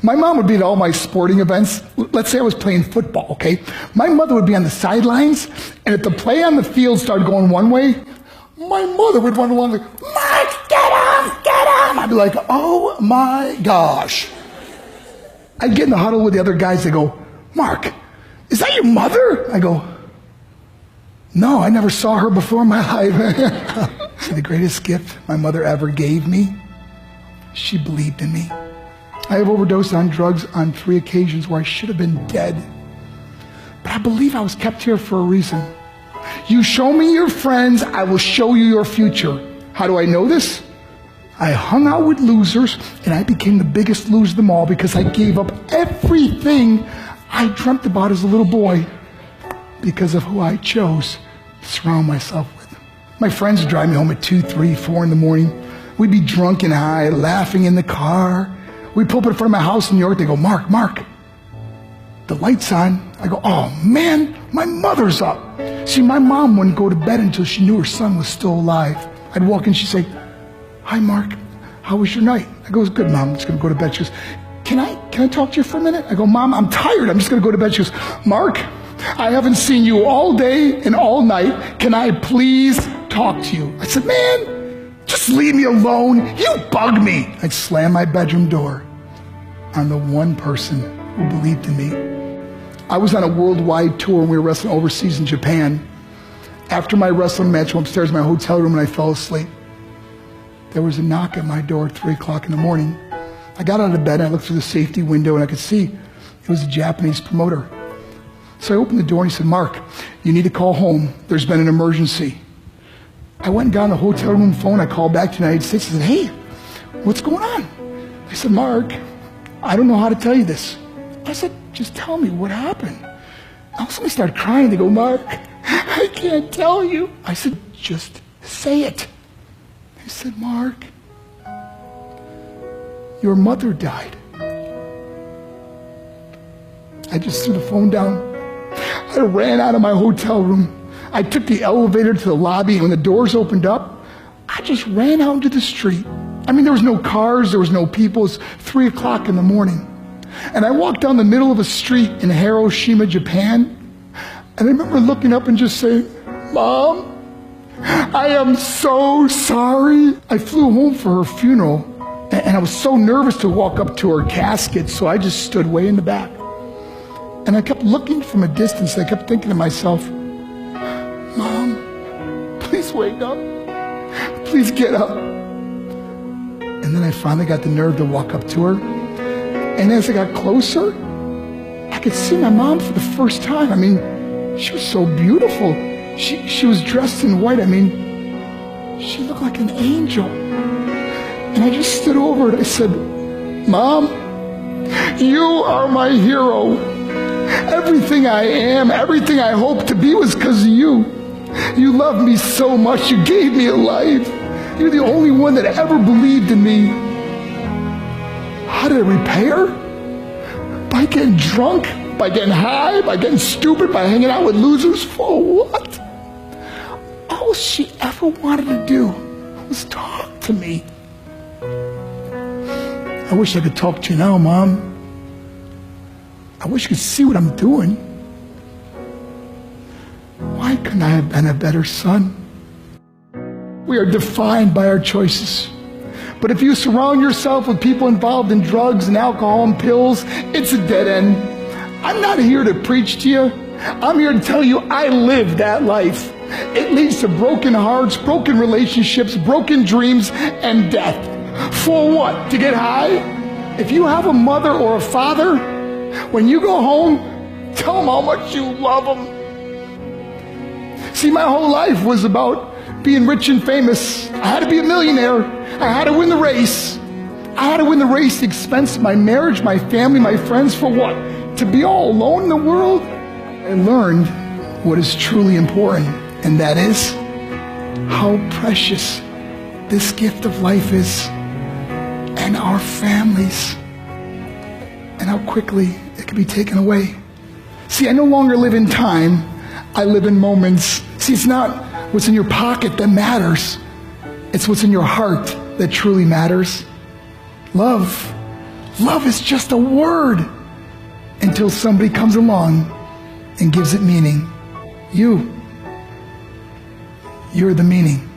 My mom would be at all my sporting events. Let's say I was playing football, okay? My mother would be on the sidelines, and if the play on the field started going one way, my mother would run along like, Mark, get him, get him! I'd be like, oh my gosh. I'd get in the huddle with the other guys. They go, Mark, is that your mother? I go, no, I never saw her before in my life. See, the greatest gift my mother ever gave me, she believed in me. I have overdosed on drugs on 3 occasions where I should have been dead. But I believe I was kept here for a reason. You show me your friends, I will show you your future. How do I know this? I hung out with losers, and I became the biggest loser of them all because I gave up everything I dreamt about as a little boy because of who I chose to surround myself with. My friends would drive me home at 2, 3, 4 in the morning. We'd be drunk and high, laughing in the car. We'd pull up in front of my house in New York. They go, Mark, the light's on. I go, oh man, my mother's up. See, my mom wouldn't go to bed until she knew her son was still alive. I'd walk in, she'd say, hi Mark, how was your night? I go, it was good, Mom, I'm just gonna go to bed. She goes, can I talk to you for a minute? I go, Mom, I'm tired, I'm just gonna go to bed. She goes, Mark, I haven't seen you all day and all night. Can I please talk to you? I said, man, just leave me alone. You bug me. I'd slam my bedroom door on the one person who believed in me. I was on a worldwide tour and we were wrestling overseas in Japan. After my wrestling match, I went upstairs in my hotel room and I fell asleep. There was a knock at my door at 3 o'clock in the morning. I got out of bed and I looked through the safety window and I could see it was a Japanese promoter. So I opened the door and he said, Mark, you need to call home. There's been an emergency. I went and got on the hotel room phone. I called back to the United States. I said, hey, what's going on? I said, Mark, I don't know how to tell you this. I said, just tell me what happened. All of a sudden I started crying. They go, Mark, I can't tell you. I said, just say it. He said, Mark, your mother died. I just threw the phone down. I ran out of my hotel room. I took the elevator to the lobby, and when the doors opened up, I just ran out into the street. I mean, there was no cars, there was no people. It was 3 o'clock in the morning. And I walked down the middle of a street in Hiroshima, Japan, and I remember looking up and just saying, Mom, I am so sorry. I flew home for her funeral, and I was so nervous to walk up to her casket, so I just stood way in the back. And I kept looking from a distance, and I kept thinking to myself, Mom, please wake up. Please get up. And then I finally got the nerve to walk up to her. And as I got closer, I could see my mom for the first time. I mean, she was so beautiful. She was dressed in white. I mean, she looked like an angel. And I just stood over her and I said, Mom, you are my hero. Everything I am, everything I hope to be was because of you. You loved me so much. You gave me a life. You're the only one that ever believed in me. How did I repay her? By getting drunk, by getting high, by getting stupid, by hanging out with losers? For what? All she ever wanted to do was talk to me. I wish I could talk to you now, Mom. I wish you could see what I'm doing. Why couldn't I have been a better son? We are defined by our choices. But if you surround yourself with people involved in drugs and alcohol and pills, it's a dead end. I'm not here to preach to you. I'm here to tell you I lived that life. It leads to broken hearts, broken relationships, broken dreams, and death. For what? To get high? If you have a mother or a father, when you go home, tell them how much you love them. See, my whole life was about being rich and famous. I had to be a millionaire. I had to win the race. I had to win the race at the expense of my marriage, my family, my friends. For what? To be all alone in the world? I learned what is truly important, and that is how precious this gift of life is, and our families, and how quickly it can be taken away. See, I no longer live in time. I live in moments. See, it's not what's in your pocket that matters. It's what's in your heart that truly matters. Love Love is just a word until somebody comes along and gives it meaning. You're the meaning.